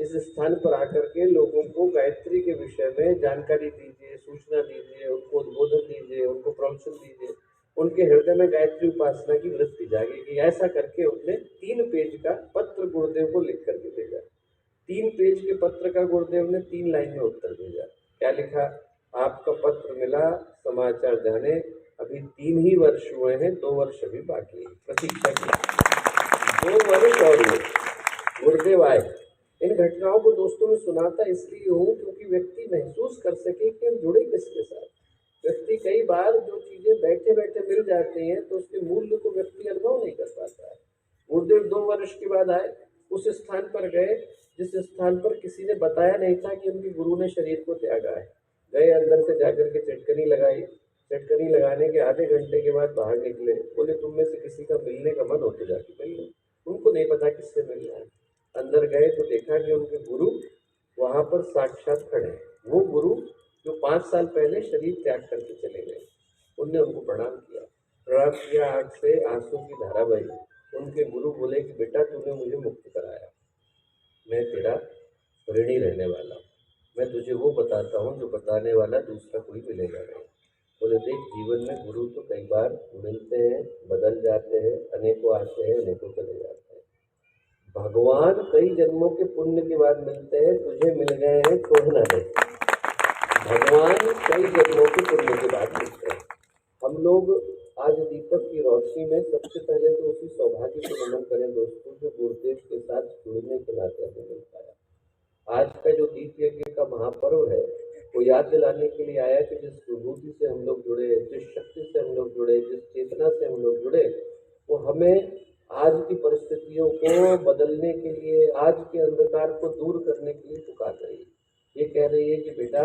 इस स्थान पर आकर के लोगों को गायत्री के विषय में जानकारी दीजिए, सूचना दीजिए, उनको उद्बोधन दीजिए, उनको प्रवचन दीजिए, उनके हृदय में गायत्री उपासना की वृत्ति जागेगी। ऐसा करके उसने 3 पेज का पत्र गुरुदेव को लिख करके भेजा। 3 पेज के पत्र का गुरुदेव ने 3 लाइन में उत्तर भेजा। क्या लिखा? आपका पत्र मिला, समाचार जाने, अभी 3 ही वर्ष हुए हैं, 2 वर्ष अभी बाकी है, प्रतीक्षा की 2 वर्ष और ये गुरुदेव आए। इन घटनाओं को दोस्तों में सुनाता इसलिए हूँ क्योंकि व्यक्ति महसूस कर सके कि हम जुड़े किसके साथ। व्यक्ति कई बार जो चीजें बैठे बैठे मिल जाती हैं तो उसके मूल्य को व्यक्ति अनुभव नहीं कर पाता है। गुरुदेव 2 वर्ष के बाद आए, उस स्थान पर गए जिस स्थान पर किसी ने बताया नहीं था कि उनके गुरु ने शरीर को त्यागा है। गए, अंदर से जाकर के चटकनी लगाई, चटकनी लगाने के आधे घंटे के बाद बाहर निकले, बोले तुम में से किसी का मिलने का मन हो तो जाके मिल लो। उनको नहीं पता किससे मिलना है। अंदर गए तो देखा कि उनके गुरु वहां पर साक्षात खड़े हैं। वो गुरु जो 5 साल पहले शरीर त्याग करके चले गए। उनने उनको प्रणाम किया, प्रणाम किया, आंख से आंसू की धारा बही। उनके गुरु बोले कि बेटा तूने मुझे मुक्त कराया, मैं तेरा ऋणी रहने वाला हूँ। मैं तुझे वो बताता हूँ जो बताने वाला दूसरा कोई मिलेगा नहीं। बोले देख, जीवन में गुरु तो कई बार मिलते हैं, बदल जाते हैं, अनेकों आते हैं, अनेकों चले जाते हैं। भगवान कई जन्मों के पुण्य के बाद मिलते हैं, तुझे मिल गए हैं छोड़ना नहीं। भगवान कई जन्मों के पुण्य के बाद मिलते हैं। हम लोग आज दीपक की रोशनी में सबसे पहले तो उसी सौभाग्य को नमन करें दोस्तों जो गुरुदेव के साथ जुड़ने के नाते हमें मिल पाया। आज का जो दीप यज्ञ का महापर्व है वो याद दिलाने के लिए आया कि जिस विभूति से हम लोग जुड़े, जिस शक्ति से हम लोग जुड़े, जिस चेतना से हम लोग जुड़े, वो हमें आज की परिस्थितियों को बदलने के लिए, आज के अंधकार को दूर करने के लिए पुकार रही है। ये कह रही है कि बेटा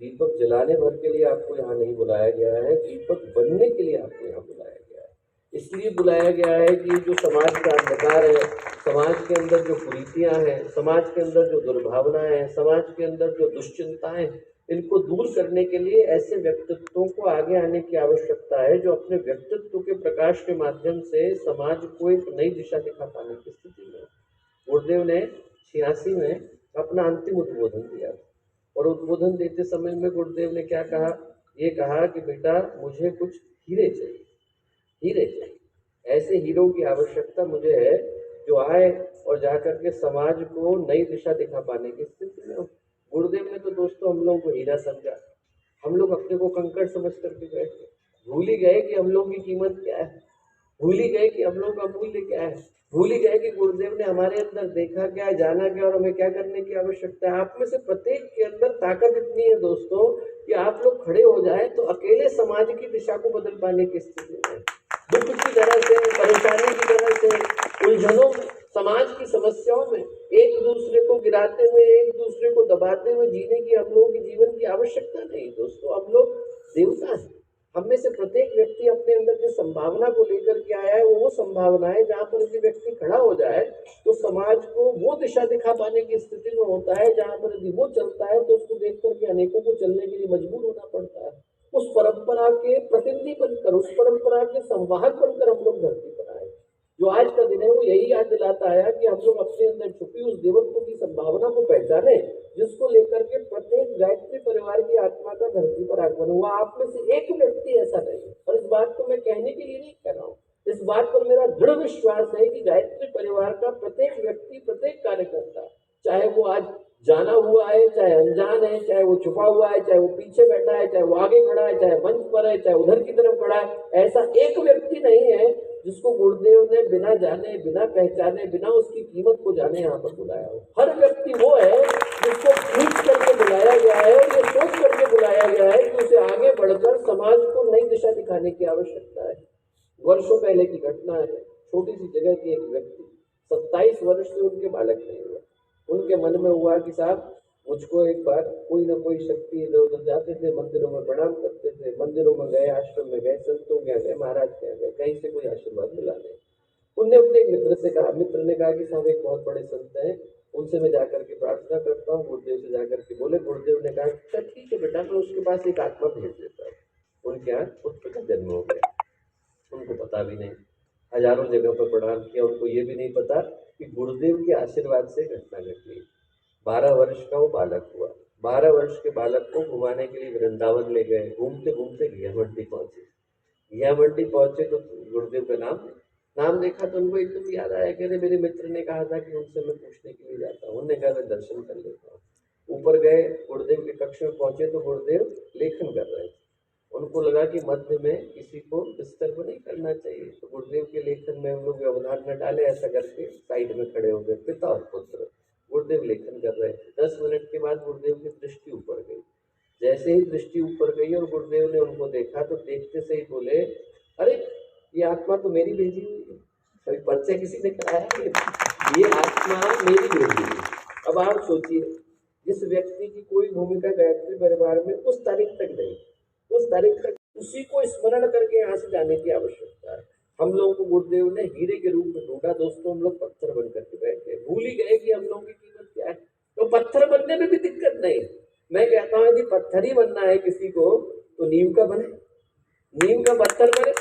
दीपक जलाने भर के लिए आपको यहाँ नहीं बुलाया गया है, दीपक बनने के लिए आपको यहाँ बुलाया गया है। इसलिए बुलाया गया है कि जो समाज का अंधकार है, समाज के अंदर जो कुरीतियाँ हैं, समाज के अंदर जो दुर्भावनाएं हैं, समाज के अंदर जो दुश्चिंताएं, इनको दूर करने के लिए ऐसे व्यक्तित्वों को आगे आने की आवश्यकता है जो अपने व्यक्तित्व के प्रकाश के माध्यम से समाज को एक नई दिशा दिखा पाने की स्थिति में। गुरुदेव ने 86 में अपना अंतिम उद्बोधन दिया और उद्बोधन देते समय में गुरुदेव ने क्या कहा? ये कहा कि बेटा मुझे कुछ हीरे चाहिए, हीरे चाहिए, ऐसे हीरों की आवश्यकता मुझे है जो आए और जाकर के समाज को नई दिशा दिखा पाने की स्थिति में हो। गुरुदेव ने तो दोस्तों हम लोगों को हीरा समझा, हम लोग अपने को कंकड़ समझ करके बैठे, भूल ही गए कि हम लोगों की कीमत क्या है, भूल ही गए कि हम लोग का मूल्य क्या है, भूल ही गए कि गुरुदेव ने हमारे अंदर देखा क्या है, जाना क्या और हमें क्या करने की आवश्यकता है। आप में से प्रत्येक के अंदर ताकत इतनी है दोस्तों कि आप लोग खड़े हो जाए तो अकेले समाज की दिशा को बदल पाने की स्थिति में, दुख की तरह से, परेशानी की तरह से, उलझनों में, समाज की समस्याओं में एक दूसरे को गिराते हुए, एक दूसरे को दबाते हुए जीने की हम लोगों के जीवन की आवश्यकता नहीं दोस्तों। हम लोग देवता हैं। हम में से प्रत्येक व्यक्ति अपने अंदर जिस संभावना को लेकर के आया है वो संभावना है जहाँ पर यदि व्यक्ति खड़ा हो जाए तो समाज को वो दिशा दिखा पाने की स्थिति में होता है जहाँ पर यदि वो चलता है तो उसको देख करके अनेकों को चलने के लिए मजबूर होना पड़ता है। उस परंपरा के प्रतिनिधि बनकर, उस परंपरा के संवाहक बनकर हम लोग धरती पर आए। जो आज का दिन है वो यही याद दिलाता है कि हम लोग अपने अंदर छुपी उस देवत्व की संभावना को पहचाने जिसको लेकर के प्रत्येक गायत्री परिवार की आत्मा का धरती पर आगमन हुआ। आप में से एक व्यक्ति ऐसा नहीं है, और इस बात को मैं कहने के लिए नहीं कह रहा हूँ, इस बात पर मेरा दृढ़ विश्वास है कि गायत्री परिवार का प्रत्येक व्यक्ति, प्रत्येक कार्यकर्ता, चाहे वो आज जाना हुआ है, चाहे अनजान है, चाहे वो छुपा हुआ है, चाहे वो पीछे बैठा है, चाहे वो आगे खड़ा है, चाहे मंच पर है, चाहे उधर की तरफ खड़ा है, ऐसा एक व्यक्ति नहीं है जिसको गुरुदेव ने बिना जाने, बिना पहचाने, बिना उसकी कीमत को जाने यहाँ पर बुलाया हो। हर व्यक्ति वो है जिसको खींच करके बुलाया गया है और ये सोच करके बुलाया गया है कि उसे आगे बढ़कर समाज को नई दिशा दिखाने की आवश्यकता है। वर्षों पहले की घटना है, छोटी सी जगह की एक व्यक्ति 27 वर्ष से उनके बालक नहीं हुआ। उनके मन में हुआ कि साहब मुझको एक बार कोई ना कोई शक्ति, इधर उधर जाते थे, मंदिरों में प्रणाम करते थे, मंदिरों में गए, आश्रम में गए, संतों के यहाँ गए, महाराज के यहाँ गए, कहीं से कोई आशीर्वाद मिला नहीं। उनने अपने एक मित्र से कहा, मित्र ने कहा कि साहब एक बहुत बड़े संत हैं, उनसे मैं जाकर के प्रार्थना करता हूँ। गुरुदेव से जाकर के बोले, गुरुदेव ने कहा अच्छा ठीक है बेटा, मैं उसके पास एक आत्मा भेज देता हूँ। उनके यहाँ पुत्र का जन्म हो गया, उनको पता भी नहीं, हजारों जगह पर प्रणाम किया, उनको ये भी नहीं पता कि गुरुदेव के आशीर्वाद से घटना घटी। 12 वर्ष का वो बालक हुआ। 12 वर्ष के बालक को घुमाने के लिए वृंदावन ले गए। घूमते घूमते घिया मंडी पहुंचे। घिया मंडी पहुंचे तो गुरुदेव का नाम देखा तो उनको एकदम याद आया कि अरे मेरे मित्र ने कहा था कि उनसे मैं पूछने के लिए जाता हूँ। उन्होंने कहा मैं दर्शन कर लेता हूँ। ऊपर गए, गुरुदेव के कक्ष में पहुंचे तो गुरुदेव लेखन कर रहे थे। उनको लगा कि मध्य में किसी को डिस्टर्ब नहीं करना चाहिए, तो गुरुदेव के लेखन में हम लोग व्यवधान न डाले, ऐसा करके साइड में खड़े हो गए पिता और पुत्र। गुरुदेव लेखन कर रहे थे। 10 मिनट के बाद गुरुदेव की दृष्टि ऊपर गई। जैसे ही दृष्टि ऊपर गई और गुरुदेव ने उनको देखा तो देखते से ही बोले, अरे ये आत्मा तो मेरी भेजी हुई है, कभी परिचय किसी ने कराया है? ये आत्मा मेरी भेजी हुई। अब आप सोचिए, जिस व्यक्ति की कोई भूमिका गायत्री परिवार में उस तारीख तक नहीं, उस तारीख तक उसी को स्मरण करके यहाँ से जाने की आवश्यकता है। हम लोगों को गुरुदेव ने हीरे के रूप में ढूंढा दोस्तों, हम लोग पत्थर बन करके बैठे, भूल ही गए कि हम लोगों की कीमत क्या है। तो पत्थर बनने में भी दिक्कत नहीं। मैं कहता हूँ यदि पत्थर ही बनना है किसी को तो नीम का बने, नीम का पत्थर बने,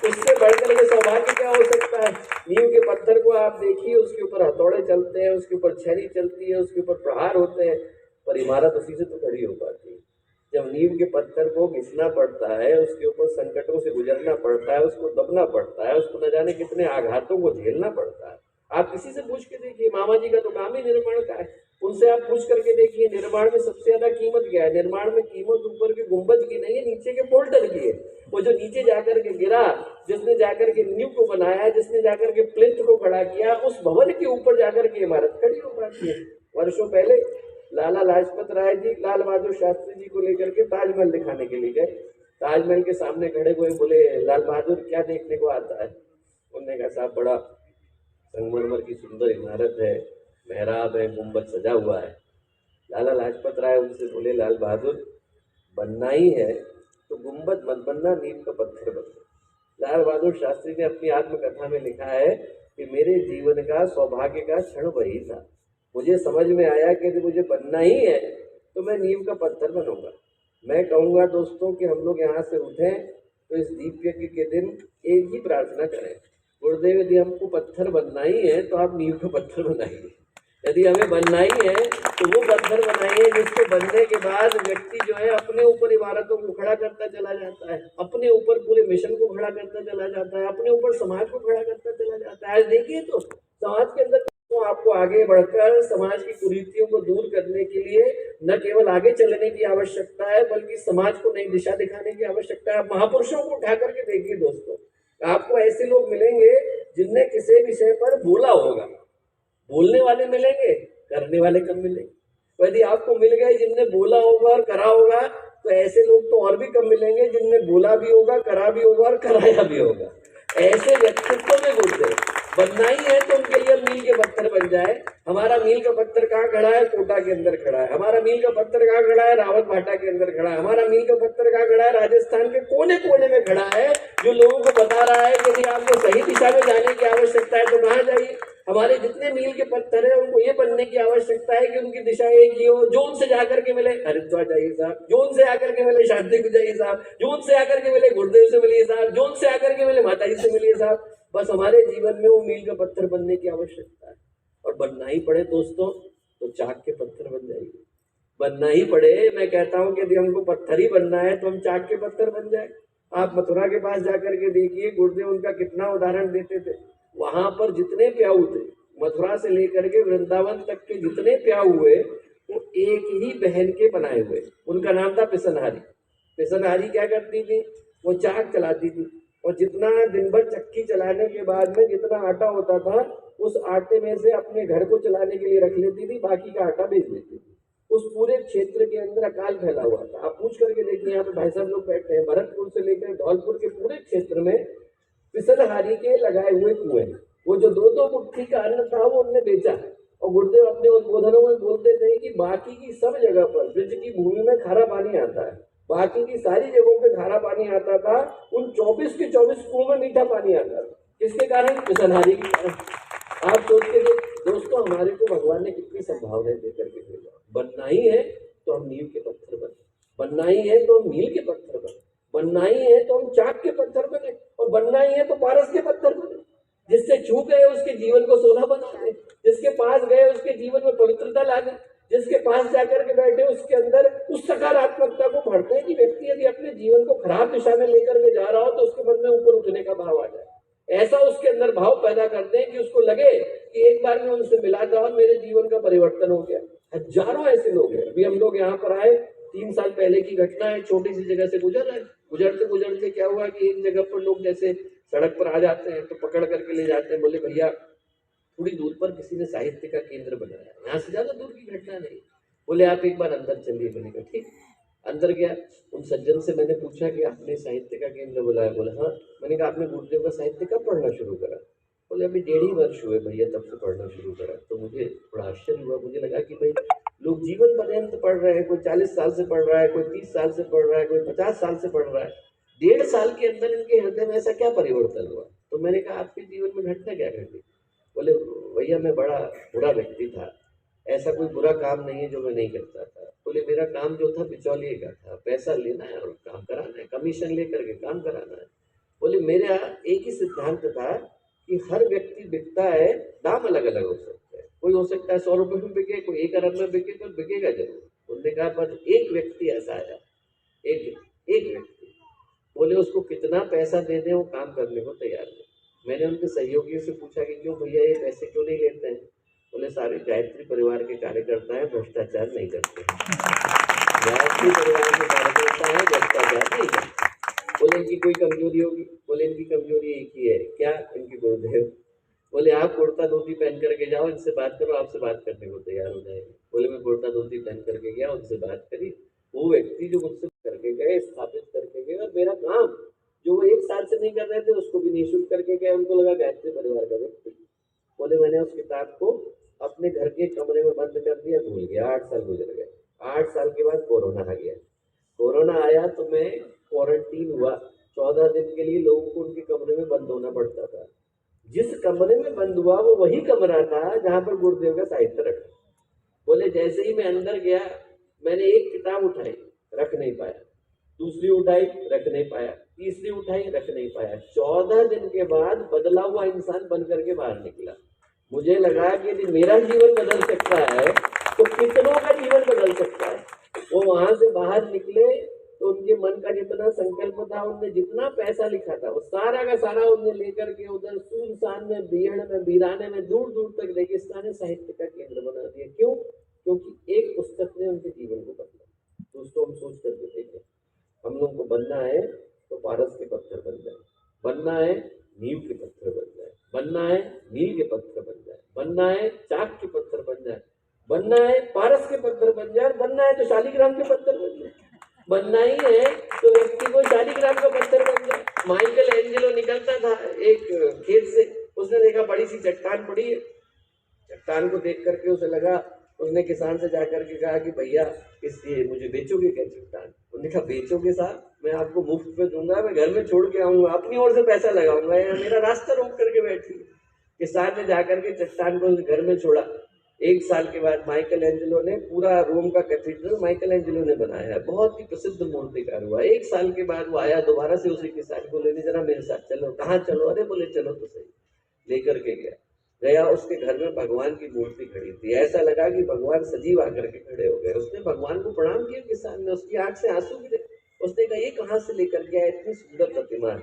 उससे बढ़कर के सौभाग्य क्या हो सकता है। नीम के पत्थर को आप देखिए, उसके ऊपर हथौड़े चलते हैं, उसके ऊपर छड़ी चलती है, उसके ऊपर प्रहार होते हैं, पर इमारत उसी से तो खड़ी हो पाती है। जब नीम के पत्थर को घिसना पड़ता है, उसके ऊपर संकटों से गुजरना पड़ता है, उसको दबना पड़ता है, उसको न जाने कितने आघातों को झेलना पड़ता है। आप किसी से पूछ के देखिए, मामा जी का तो काम ही निर्माण का है, उनसे आप पूछ करके देखिए निर्माण में सबसे ज्यादा कीमत क्या है। निर्माण में कीमत ऊपर के गुंबज की नहीं है, नीचे के पोल्टर की है। वो जो नीचे जाकर के गिरा, जिसने जाकर के नींव को बनाया, जिसने जाकर के प्लिंथ को खड़ा किया, उस भवन के ऊपर जाकर के इमारत खड़ी हो पाती है। वर्षों पहले लाला लाजपत राय जी लाल बहादुर शास्त्री जी को लेकर के ताजमहल दिखाने के लिए गए। ताजमहल के सामने खड़े हुए बोले, लाल बहादुर क्या देखने को आता है? उन्होंने कहा साहब बड़ा संगमरमर की सुंदर इमारत है, मेहराब है, गुंबद सजा हुआ है। लाला लाजपत राय उनसे बोले, लाल बहादुर बनना ही है तो गुंबद मत बनना, नीम का पत्थर बनना। लाल बहादुर शास्त्री ने अपनी आत्मकथा में लिखा है कि मेरे जीवन का सौभाग्य का क्षण वही था। मुझे समझ में आया कि यदि मुझे बनना ही है तो मैं नीम का पत्थर बनूंगा। मैं कहूँगा दोस्तों कि हम लोग यहाँ से उठें तो इस दीप यज्ञ के दिन एक ही प्रार्थना करें, गुरुदेव यदि हमको पत्थर बनना ही है तो आप नीम का पत्थर बनाइए। यदि हमें बनना ही है तो वो पत्थर बनाइए जिसके बनने के बाद व्यक्ति जो है अपने ऊपर इमारतों को खड़ा करता चला जाता है, अपने ऊपर पूरे मिशन को खड़ा करता चला जाता है, अपने ऊपर समाज को खड़ा करता चला जाता है। आज देखिए तो समाज के अंदर तो आपको आगे बढ़कर समाज की कुरीतियों को दूर करने के लिए न केवल आगे चलने की आवश्यकता है बल्कि समाज को नई दिशा दिखाने की आवश्यकता है। महापुरुषों को उठा करके देखिए दोस्तों, आपको ऐसे लोग मिलेंगे जिनने किसी विषय पर बोला होगा। बोलने वाले मिलेंगे, करने वाले कम मिलेंगे। यदि आपको मिल गए जिनने बोला होगा और करा होगा तो ऐसे लोग तो और भी कम मिलेंगे जिनने बोला भी होगा, करा भी होगा और कराया भी होगा। ऐसे व्यक्तित्व में गुरुदेव बनना ही है तो उनके लिए मील के पत्थर बन जाए। हमारा मील का पत्थर कहाँ खड़ा है? कोटा के अंदर खड़ा है। हमारा मील का पत्थर कहाँ खड़ा है? रावत भाटा के अंदर खड़ा है। हमारा मील का पत्थर कहाँ खड़ा है? राजस्थान के कोने कोने में खड़ा है, जो लोगों को बता रहा है कि यदि आपको सही दिशा में जाने की आवश्यकता है तो कहाँ जाइए। हमारे जितने मील के पत्थर है उनको ये बनने की आवश्यकता है कि उनकी दिशा एक ही हो। जोन से जाकर के मिले हरिद्वार जाइए साहब, जोन से आकर के मिले शांति को जाइए साहब, जोन से आकर के मिले गुरुदेव से मिलिए साहब, जोन से आकर के मिले माता जी से मिलिए साहब। बस हमारे जीवन में वो मील का पत्थर बनने की आवश्यकता है। और बनना ही पड़े दोस्तों तो चाक के पत्थर बन जाइए। बनना ही पड़े, मैं कहता हूँ कि यदि हमको पत्थर ही बनना है तो हम चाक के पत्थर बन जाए। आप मथुरा के पास जाकर के देखिए, गुरुदेव उनका कितना उदाहरण देते थे। वहां पर जितने प्याऊ थे, मथुरा से लेकर के वृंदावन तक के जितने प्याऊ हुए वो एक ही बहन के बनाए हुए। उनका नाम था पिसनहारी। पिसनहारी क्या करती थी? वो चाक चलाती थी और जितना दिन भर चक्की चलाने के बाद में जितना आटा होता था उस आटे में से अपने घर को चलाने के लिए रख लेती थी, बाकी का आटा बेच देती थी। उस पूरे क्षेत्र के अंदर अकाल फैला हुआ था। आप पूछ करके देखिए, यहाँ पे भाई साहब लोग बैठे हैं, भरतपुर से लेकर धौलपुर के पूरे क्षेत्र में पिसलहारी के लगाए हुए कुएं। वो जो 2-2 मुट्ठी का अन्न था वो उनने बेचा। और गुरुदेव अपने उद्बोधनों में बोलते थे कि बाकी की सब जगह पर ब्रज की भूमि में खारा पानी आता है, बाकी की सारी जगहों पे खारा पानी आता था, उन 24 के 24 कुओं में मीठा पानी आता था। किसके कारण? पिसलहारी के कारण। आप सोचते थे दोस्तों, हमारे को भगवान ने कितनी संभावनाएं देकर के भेजा। बनना ही है तो हम नीम के पत्थर बने, बनना ही है तो हम मील के पत्थर बने, बनना ही है तो हम चाक के पत्थर बने, और बनना ही है तो पारस के पत्थर बने। जिससे छू गए उसके जीवन को सोना बना दे, जिसके पास गए उसके जीवन में पवित्रता ला दे, जिस पास जाकर के बैठे उसके अंदर उस सकारात्मकता को भरते हैं कि व्यक्ति यदि अपने जीवन को खराब दिशा में लेकर के जा रहा हो तो उसके मन में ऊपर उठने का भाव आ जाए। ऐसा उसके अंदर भाव पैदा करते हैं कि उसको लगे कि एक बार मैं उनसे मिला था और मेरे जीवन का परिवर्तन हो गया। हजारों ऐसे लोग हैं। अभी हम लोग यहाँ पर आए, 3 साल पहले की घटना है, छोटी सी जगह से गुजर रहे, गुजरते गुजरते क्या हुआ कि एक जगह पर लोग जैसे सड़क पर आ जाते हैं तो पकड़ करके ले जाते हैं, बोले भैया थोड़ी दूर पर किसी ने साहित्य का केंद्र बनाया, यहाँ से ज्यादा दूर की घटना नहीं, बोले आप एक बार अंदर चलिए। मैंने कहा ठीक, अंदर गया। उन सज्जन से मैंने पूछा कि आपने साहित्य का केंद्र बुलाया? बोला हाँ। मैंने कहा आपने गुरुदेव का साहित्य कब पढ़ना शुरू करा? बोले अभी 1.5 ही वर्ष हुए भैया, तब से पढ़ना शुरू करा। तो मुझे बड़ा आश्चर्य हुआ, मुझे लगा कि भाई लोग जीवन पर्यंत पढ़ रहे हैं, कोई 40 साल से पढ़ रहा है, कोई 30 साल से पढ़ रहा है, कोई 50 साल से पढ़ रहा है, 1.5 साल के अंदर इनके हृदय में ऐसा क्या परिवर्तन हुआ? तो मैंने कहा आपके जीवन में घटना क्या घटी? बोले भैया मैं बड़ा बुरा व्यक्ति था, ऐसा कोई बुरा काम नहीं है जो मैं नहीं करता था। बोले मेरा काम जो था बिचौलिए का था, पैसा लेना है और काम कराना है, कमीशन लेकर के काम कराना है। बोले मेरे यहाँ एक ही सिद्धांत था कि हर व्यक्ति बिकता है, दाम अलग अलग हो सकता है, कोई हो सकता है 100 रुपये में बिके, कोई 1 अरब में बिके, पर बिकेगा जरूर। उन्होंने कहा पर एक व्यक्ति ऐसा आया, एक व्यक्ति, बोले उसको कितना पैसा दे दें वो काम करने को तैयार है। मैंने उनके सहयोगियों से पूछा कि क्यों भैया ये पैसे क्यों नहीं लेते हैं? बोले सारे गायत्री परिवार के कार्यकर्ता हैं, भ्रष्टाचार नहीं करते हैं। गायत्री परिवार के कार्यकर्ता हैं, भ्रष्टाचार नहीं करते। बोले इनकी कोई कमजोरी होगी? बोले इनकी कमजोरी एक ही है। क्या? इनकी गुरुदेव। बोले आप कुर्ता धोती पहन करके जाओ, इनसे बात करो, आपसे बात करने को तैयार हो जाएंगे। बोले मैं कुर्ता धोती पहन करके गया, उनसे बात करी, वो व्यक्ति जो मुझसे करके गए, स्थापित करके गए, और मेरा काम जो वो 1 साल से नहीं कर रहे थे उसको भी निःशुल्क करके गए। उनको लगा गायत्री परिवार का व्यक्ति। बोले मैंने उस किताब को अपने घर के कमरे में बंद कर दिया, भूल गया। 8 साल गुजर गए। 8 साल के बाद कोरोना आ गया। कोरोना आया तो मैं क्वारंटीन हुआ। 14 दिन के लिए लोगों को उनके कमरे में बंद होना पड़ता था। जिस कमरे में बंद हुआ वो वही कमरा था जहां पर गुरुदेव का साहित्य रखा। बोले जैसे ही मैं अंदर गया, मैंने एक किताब उठाई, रख नहीं पाया, दूसरी उठाई, रख नहीं पाया, तीसरी उठाई, रख नहीं पाया। 14 दिन के बाद बदला हुआ इंसान बन करके बाहर निकला। मुझे लगा कि यदि मेरा जीवन बदल सकता है तो कितनों का जीवन बदल सकता है। वो वहां से बाहर निकले तो उनके मन का जितना संकल्प था, उनने जितना पैसा लिखा था, वो सारा का सारा उनने लेकर के उधर सुनसान में, बीहड़ में, वीराने में, दूर दूर तक रेगिस्तान साहित्य का केंद्र बना दिया। क्यों? क्योंकि एक पुस्तक ने उनके जीवन को बदला। दोस्तों हम सोच करके देखें, हम लोगों को बनना है तो पारस के पत्थर बन जाए, बनना है नीम के पत्थर बन जाए, बनना है नील के पत्थर बन जाए, बनना है चाक के पत्थर बन जाए, बनना है पारस के पत्थर बन जाए, बनना है तो शालिग्राम के पत्थर बन जाए। बनना ही है तो व्यक्ति को शालिग्राम का पत्थर बन जाए। माइकल एंजेलो निकलता था एक खेत से, उसने देखा बड़ी सी चट्टान पड़ी है, चट्टान को देख करके उसे लगा, उसने किसान से जाकर के कहा कि भैया इसलिए मुझे बेचोगे क्या चट्टान? उन्होंने कहा बेचोगे साहब, मैं आपको मुफ्त में दूंगा, मैं घर में छोड़ के आऊंगा, अपनी ओर से पैसा लगाऊंगा, या मेरा रास्ता रोक करके बैठी। किसान ने जाकर के चट्टान को घर में छोड़ा। 1 साल के बाद माइकल एंजेलो ने पूरा रोम का कैथीड्रल माइकल एंजेलो ने बनाया है, बहुत ही प्रसिद्ध मूर्तिकार हुआ। 1 साल के बाद वो आया दोबारा से उसी किसान को लेने, जरा मेरे साथ चलो। कहाँ चलो? अरे बोले चलो तो सही। लेकर के गया, उसके घर में भगवान की मूर्ति खड़ी थी। ऐसा लगा कि भगवान सजीव आकर के खड़े हो गए। उसने भगवान को प्रणाम किया किसान ने, उसकी आंख से आंसू गिरे। उसने कहा ये कहाँ से लेकर के आया इतनी सुंदर प्रतिमा?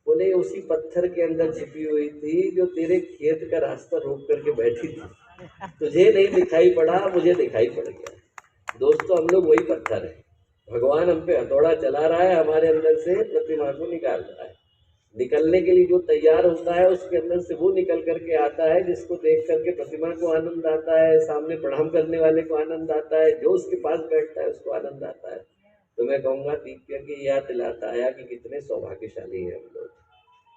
बोले उसी पत्थर के अंदर छिपी हुई थी जो तेरे खेत का रास्ता रोक करके बैठी थी। तुझे नहीं दिखाई पड़ा, मुझे दिखाई पड़ गया। दोस्तों हम लोग वही पत्थर है। भगवान हम पे हथौड़ा चला रहा है, हमारे अंदर से प्रतिमा को निकाल रहा है। निकलने के लिए जो तैयार होता है उसके अंदर से वो निकल करके आता है, जिसको देख करके प्रतिमा को आनंद आता है, सामने प्रणाम करने वाले को आनंद आता है, जो उसके पास बैठता है उसको आनंद आता है। तो मैं कहूँगा दीप्य की याद दिलाता है कि कितने सौभाग्यशाली हैं हम लोग।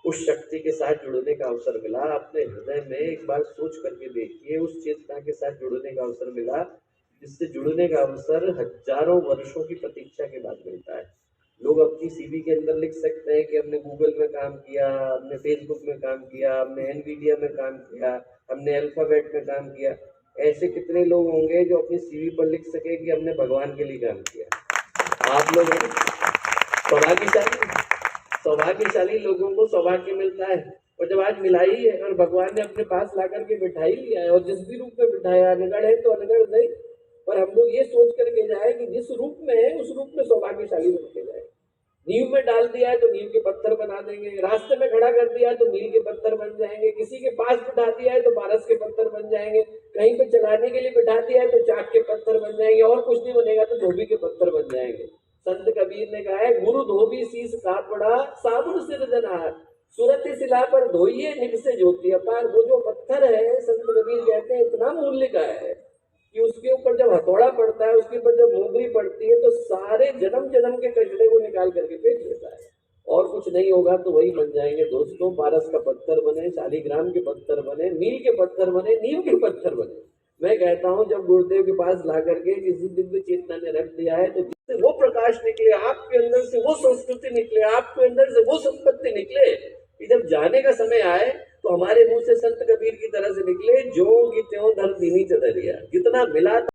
उस शक्ति के साथ जुड़ने का अवसर मिला। अपने हृदय में एक बार सोच करके देखिए, उस चेतना के साथ जुड़ने का अवसर मिला, जिससे जुड़ने का अवसर हजारों वर्षों की प्रतीक्षा के बाद मिलता है। लोग अपनी सीवी के अंदर लिख सकते हैं कि हमने गूगल में काम किया, हमने फेसबुक में काम किया, हमने एनवीडिया में काम किया, हमने अल्फाबेट में काम किया। ऐसे कितने लोग होंगे जो अपनी सीवी पर लिख सके कि हमने भगवान के लिए काम किया? आप लोग हैं सौभाग्यशाली लोगों को सौभाग्य मिलता है। और जब आज मिला ही है और भगवान ने अपने पास ला करके बिठा ही लिया है, और जिस भी रूप में बिठाया, अनगढ़ है तो अनगढ़ नहीं, पर हम लोग ये सोच करके जाए कि जिस रूप में है उस रूप में सौभाग्यशाली बन के जाए। नींव में डाल दिया है तो नींव के पत्थर बना देंगे, रास्ते में खड़ा कर दिया है तो मील के पत्थर बन जाएंगे, किसी के पास बिठा दिया है तो पारस के पत्थर बन जाएंगे, कहीं पे चलाने के लिए बिठा दिया है तो चाक के पत्थर बन जाएंगे, और कुछ नहीं बनेगा तो धोबी के पत्थर बन जाएंगे। संत कबीर ने कहा है, गुरु धोबी शीस कापड़ा साबुन सिरजनहार, सूरत सिला पर धोइए निभ से ज्योति अपार। वो जो पत्थर है, संत कबीर कहते हैं इतना मूल्य का है कि उसके ऊपर जब हथौड़ा पड़ता है, उसके ऊपर जब मोगरी पड़ती है तो सारे जन्म जन्म के कचड़े को निकाल करके फेंक देता है, और कुछ नहीं होगा तो वही बन जाएंगे दोस्तों। पारस का पत्थर बने, शालिग्राम के पत्थर बने, मील के पत्थर बने, नीम के पत्थर बने। मैं कहता हूं जब गुरुदेव के पास ला करके किसी दिव्य चेतना ने रख दिया है तो जिससे वो प्रकाश निकले, आपके अंदर से वो संस्कृति निकले, आपके अंदर से वो संपत्ति निकले कि जब जाने का समय आए तो हमारे मुंह से संत कबीर की तरह से निकले, जो कि त्यों धर दीनी चदरिया, जितना मिला